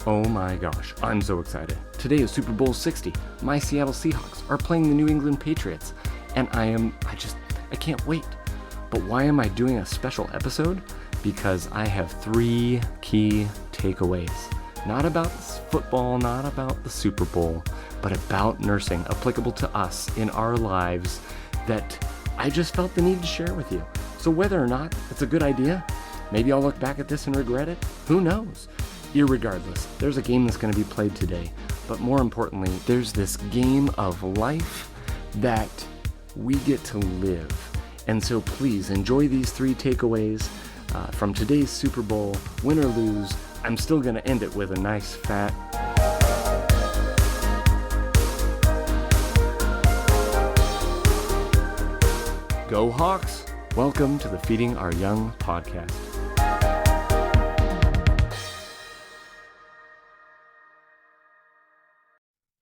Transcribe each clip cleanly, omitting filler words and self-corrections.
Oh my gosh, I'm so excited. Today is Super Bowl 60. My Seattle Seahawks are playing the New England Patriots, and I can't wait. But why am I doing a special episode? Because I have 3 key takeaways. Not about football, not about the Super Bowl, but about nursing, applicable to us in our lives, that I just felt the need to share with you. So whether or not it's a good idea, maybe I'll look back at this and regret it, who knows? Irregardless, there's a game that's going to be played today, but more importantly, there's this game of life that we get to live. And so please enjoy these 3 takeaways from today's Super Bowl, win or lose. I'm still going to end it with a nice fat Go Hawks! Welcome to the Feeding Our Young podcast.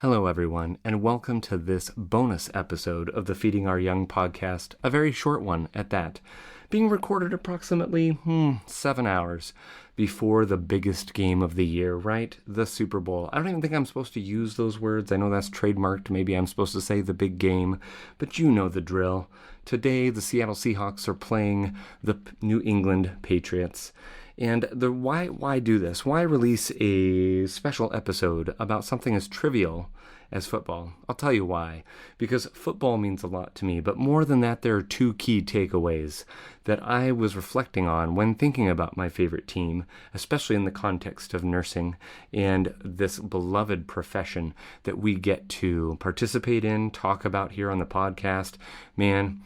Hello everyone, and welcome to this bonus episode of the Feeding Our Young podcast, a very short one at that, being recorded approximately 7 hours before the biggest game of the year, right? The Super Bowl. I don't even think I'm supposed to use those words. I know that's trademarked. Maybe I'm supposed to say the big game, but you know the drill. Today, the Seattle Seahawks are playing the New England Patriots. And why do this? Why release a special episode about something as trivial as football? I'll tell you why. Because football means a lot to me, but more than that, there are 2 key takeaways that I was reflecting on when thinking about my favorite team, especially in the context of nursing and this beloved profession that we get to participate in, talk about here on the podcast. Man,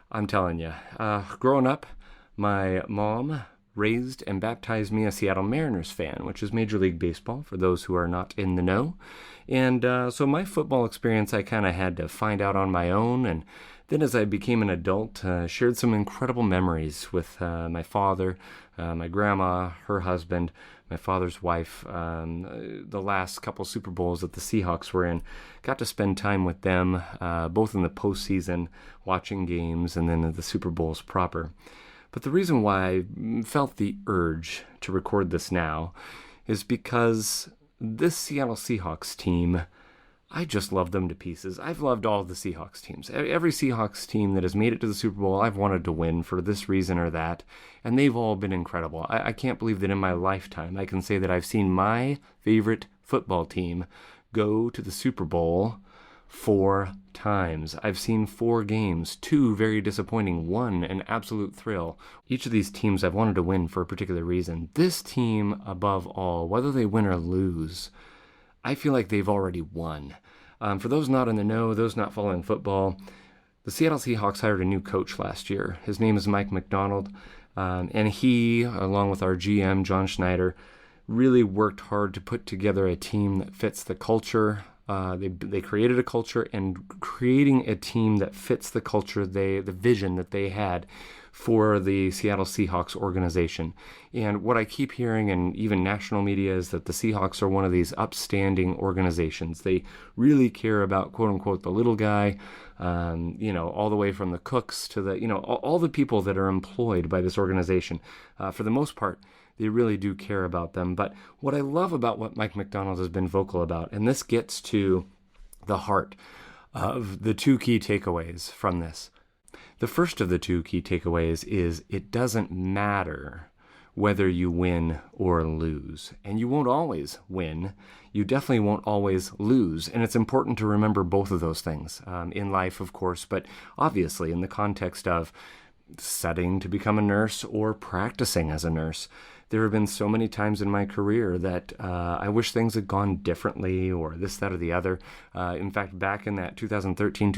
I'm telling you, growing up, my mom raised and baptized me a Seattle Mariners fan, which is Major League Baseball for those who are not in the know. And so my football experience I kind of had to find out on my own. And then as I became an adult, shared some incredible memories with my father, my grandma, her husband, my father's wife, the last couple Super Bowls that the Seahawks were in. Got to spend time with them, both in the postseason, watching games, and then the Super Bowls proper. But the reason why I felt the urge to record this now is because this Seattle Seahawks team, I just love them to pieces. I've loved all the Seahawks teams. Every Seahawks team that has made it to the Super Bowl, I've wanted to win for this reason or that, and they've all been incredible. I can't believe that in my lifetime I can say that I've seen my favorite football team go to the Super Bowl 4 times. I've seen 4 games, 2 very disappointing, 1 an absolute thrill. Each of these teams I've wanted to win for a particular reason. This team, above all, whether they win or lose, I feel like they've already won. For those not in the know, those not following football, the Seattle Seahawks hired a new coach last year. His name is Mike Macdonald, and he, along with our GM, John Schneider, really worked hard to put together a team that fits the culture. They created a culture, and creating a team that fits the culture, the vision that they had for the Seattle Seahawks organization. And what I keep hearing in even national media is that the Seahawks are one of these upstanding organizations. They really care about, quote unquote, the little guy, all the way from the cooks to the, all the people that are employed by this organization. For the most part, they really do care about them. But what I love about what Mike Macdonald has been vocal about, and this gets to the heart of the 2 key takeaways from this. The first of the 2 key takeaways is it doesn't matter whether you win or lose. And you won't always win. You definitely won't always lose. And it's important to remember both of those things in life, of course, but obviously in the context of studying to become a nurse or practicing as a nurse. There have been so many times in my career that I wish things had gone differently, or this, that, or the other. In fact, back in that 2013-2014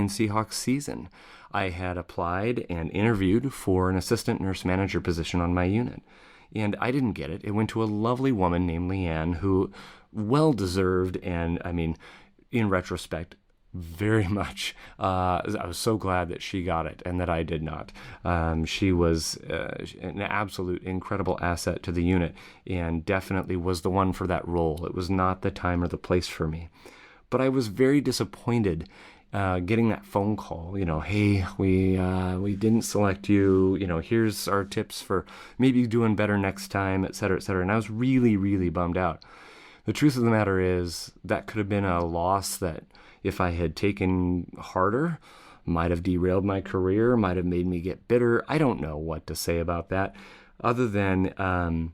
Seahawks season, I had applied and interviewed for an assistant nurse manager position on my unit. And I didn't get it. It went to a lovely woman named Leanne, who well-deserved, and I mean, in retrospect, very much. I was so glad that she got it and that I did not. She was an absolute incredible asset to the unit and definitely was the one for that role. It was not the time or the place for me. But I was very disappointed getting that phone call, hey, we didn't select you, here's our tips for maybe doing better next time, et cetera, et cetera. And I was really, really bummed out. The truth of the matter is that could have been a loss that, if I had taken harder, might have derailed my career, might have made me get bitter. I don't know what to say about that, other than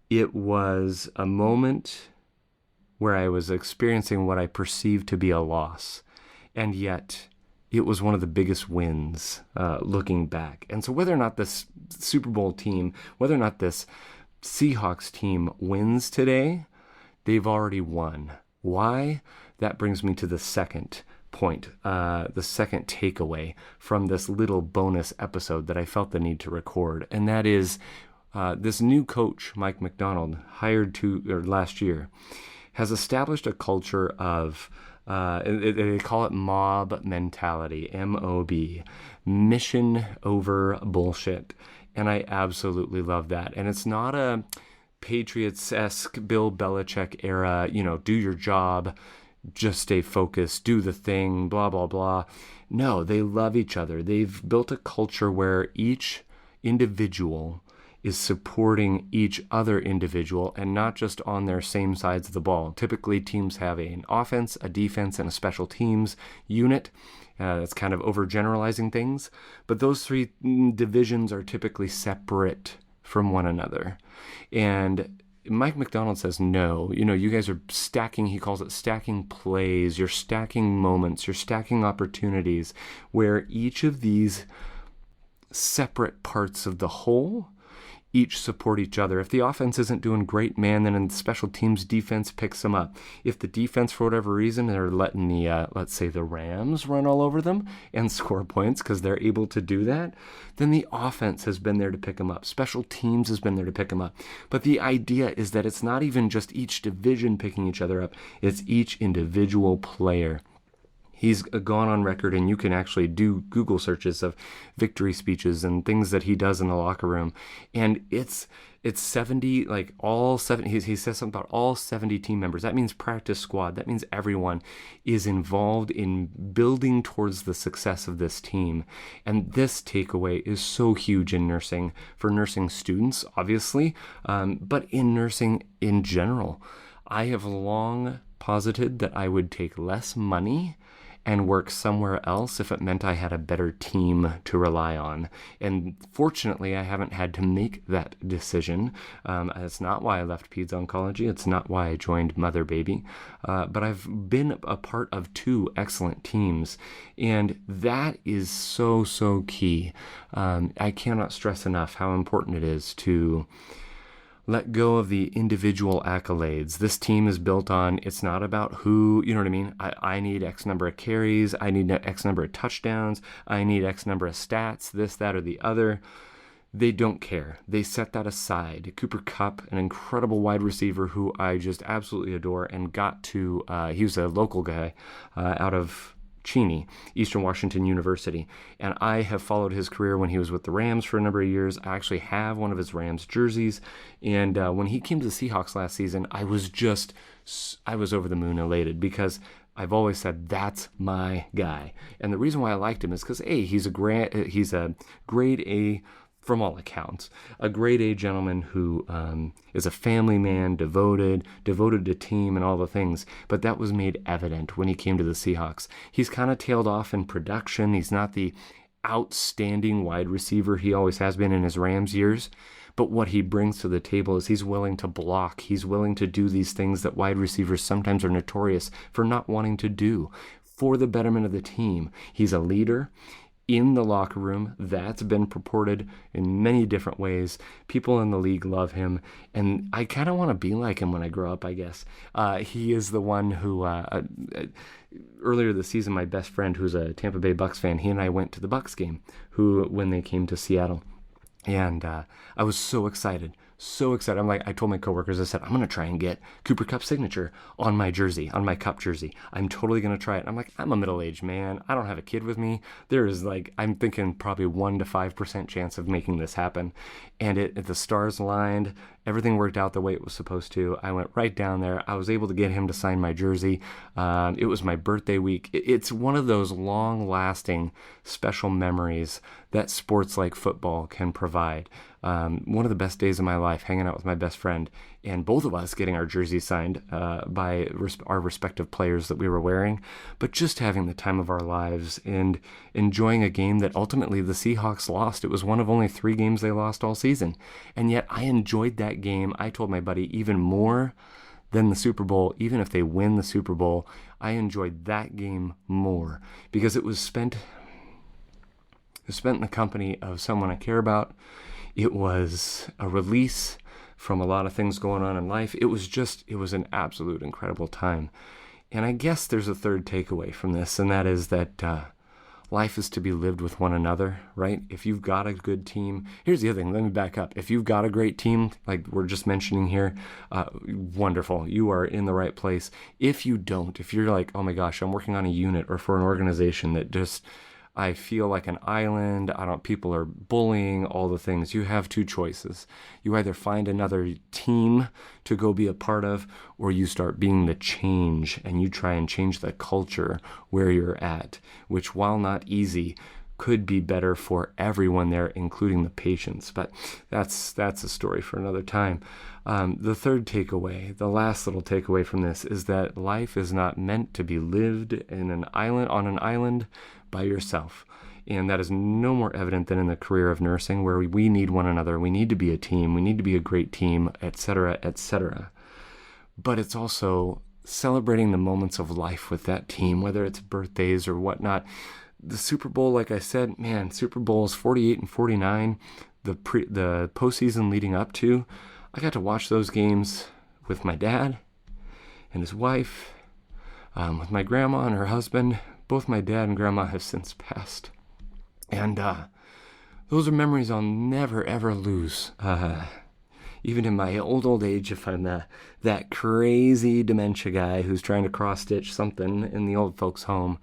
it was a moment where I was experiencing what I perceived to be a loss, and yet it was one of the biggest wins looking back. And so whether or not this Super Bowl team, whether or not this Seahawks team wins today, they've already won. Why? That brings me to the second point, the second takeaway from this little bonus episode that I felt the need to record, and that is this new coach, Mike Macdonald, hired last year, has established a culture of they call it mob mentality, M-O-B, mission over bullshit. And I absolutely love that. And it's not a Patriots-esque Bill Belichick era, do your job, just stay focused, do the thing, blah, blah, blah. No, they love each other. They've built a culture where each individual is supporting each other individual and not just on their same sides of the ball. Typically, teams have an offense, a defense, and a special teams unit. That's kind of overgeneralizing things. But those three divisions are typically separate from one another. And Mike Macdonald says, no, you guys are stacking, he calls it stacking plays, you're stacking moments, you're stacking opportunities where each of these separate parts of the whole each support each other. If the offense isn't doing great, man, then in the special teams, defense picks them up. If the defense, for whatever reason, are letting the, let's say the Rams run all over them and score points because they're able to do that, then the offense has been there to pick them up. Special teams has been there to pick them up. But the idea is that it's not even just each division picking each other up, it's each individual player. He's gone on record, and you can actually do Google searches of victory speeches and things that he does in the locker room. And it's 70, like all 70, he says something about all 70 team members. That means practice squad. That means everyone is involved in building towards the success of this team. And this takeaway is so huge in nursing, for nursing students, obviously, but in nursing in general. I have long posited that I would take less money and work somewhere else if it meant I had a better team to rely on. And fortunately, I haven't had to make that decision. That's not why I left Peds Oncology. It's not why I joined Mother Baby. But I've been a part of two excellent teams. And that is so, so key. I cannot stress enough how important it is to let go of the individual accolades. This team is built on, it's not about who, you know what I mean? I need X number of carries, I need X number of touchdowns, I need X number of stats, this, that, or the other. They don't care. They set that aside. Cooper Kupp, an incredible wide receiver who I just absolutely adore, and got to, he was a local guy out of Cheney, Eastern Washington University, and I have followed his career when he was with the Rams for a number of years. I actually have one of his Rams jerseys, and when he came to the Seahawks last season, I was over the moon elated, because I've always said that's my guy. And the reason why I liked him is because he's a grade A, from all accounts, a grade A gentleman who is a family man, devoted to team and all the things. But that was made evident when he came to the Seahawks. He's kind of tailed off in production. He's not the outstanding wide receiver he always has been in his Rams years. But what he brings to the table is he's willing to block. He's willing to do these things that wide receivers sometimes are notorious for not wanting to do for the betterment of the team. He's a leader in the locker room. That's been purported in many different ways. People in the league love him, and I kind of want to be like him when I grow up, I guess. He is the one who, earlier this season, my best friend, who's a Tampa Bay Bucks fan, he and I went to the Bucks game when they came to Seattle, and I was so excited. I told my coworkers, I said, I'm going to try and get Cooper Kupp's signature on my jersey, on my Kupp jersey. I'm totally going to try it. I'm like, I'm a middle-aged man. I don't have a kid with me. There is I'm thinking probably 1% to 5% chance of making this happen. And the stars aligned. Everything worked out the way it was supposed to. I went right down there. I was able to get him to sign my jersey. It was my birthday week. It's one of those long-lasting special memories that sports like football can provide. One of the best days of my life, hanging out with my best friend, and both of us getting our jerseys signed by our respective players that we were wearing, but just having the time of our lives and enjoying a game that ultimately the Seahawks lost. It was one of only 3 games they lost all season, and yet I enjoyed that game. I told my buddy even more than the Super Bowl, even if they win the Super Bowl, I enjoyed that game more because it was spent in the company of someone I care about. It was a release from a lot of things going on in life. It was an absolute incredible time. And I guess there's a third takeaway from this, and that is that life is to be lived with one another, right? If you've got a good team, here's the other thing, let me back up. If you've got a great team, like we're just mentioning here, wonderful, you are in the right place. If you don't, if you're like, oh my gosh, I'm working on a unit or for an organization that just, I feel like an island, people are bullying, all the things. You have 2 choices. You either find another team to go be a part of, or you start being the change and you try and change the culture where you're at, which while not easy, could be better for everyone there, including the patients. But that's a story for another time. The third takeaway, the last little takeaway from this, is that life is not meant to be lived on an island by yourself. And that is no more evident than in the career of nursing, where we need one another. We need to be a team. We need to be a great team, etc., etc. But it's also celebrating the moments of life with that team, whether it's birthdays or whatnot. The Super Bowl, like I said, man, Super Bowls 48 and 49, the postseason leading up to, I got to watch those games with my dad and his wife, with my grandma and her husband. Both my dad and grandma have since passed. And those are memories I'll never, ever lose. Even in my old age, if I'm that crazy dementia guy who's trying to cross-stitch something in the old folks' home,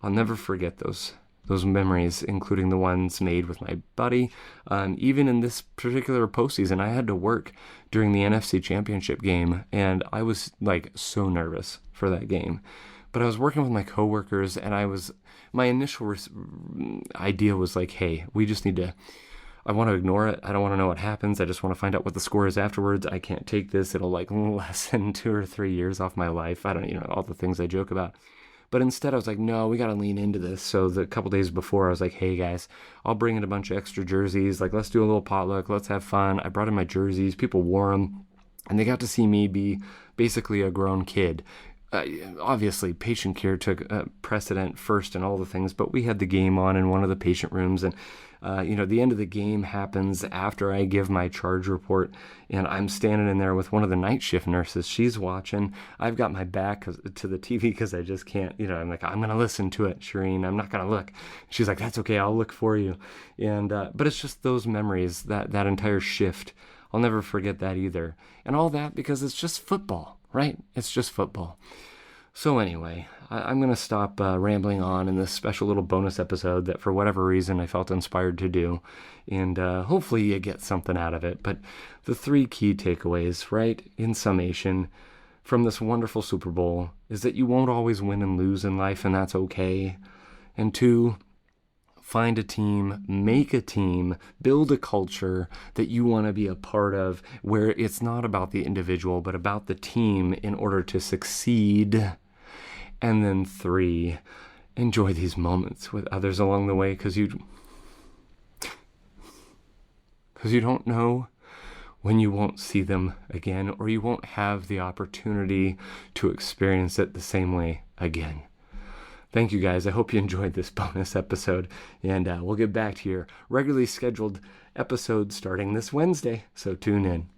I'll never forget those memories, including the ones made with my buddy. Even in this particular postseason, I had to work during the NFC Championship game, and I was like so nervous for that game. But I was working with my coworkers, and my initial idea was like, hey, we just need to, I want to ignore it. I don't want to know what happens. I just want to find out what the score is afterwards. I can't take this. It'll like lessen 2 or 3 years off my life. I don't, all the things I joke about. But instead I was like, no, we got to lean into this. So the couple days before, I was like, hey guys, I'll bring in a bunch of extra jerseys. Like, let's do a little potluck. Let's have fun. I brought in my jerseys. People wore them, and they got to see me be basically a grown kid. Obviously, patient care took precedent first and all the things, but we had the game on in one of the patient rooms, and the end of the game happens after I give my charge report, and I'm standing in there with one of the night shift nurses. She's watching. I've got my back to the TV because I just can't, I'm like, I'm going to listen to it, Shireen. I'm not going to look. She's like, that's okay. I'll look for you. And but it's just those memories, that entire shift. I'll never forget that either. And all that because it's just football. Right? It's just football. So anyway, I'm going to stop rambling on in this special little bonus episode that for whatever reason I felt inspired to do. And hopefully you get something out of it. But the 3 key takeaways, right, in summation from this wonderful Super Bowl is that you won't always win and lose in life, and that's okay. And 2, find a team, make a team, build a culture that you want to be a part of, where it's not about the individual, but about the team in order to succeed. And then 3, enjoy these moments with others along the way, because you don't know when you won't see them again, or you won't have the opportunity to experience it the same way again. Thank you guys. I hope you enjoyed this bonus episode, and we'll get back to your regularly scheduled episode starting this Wednesday, so tune in.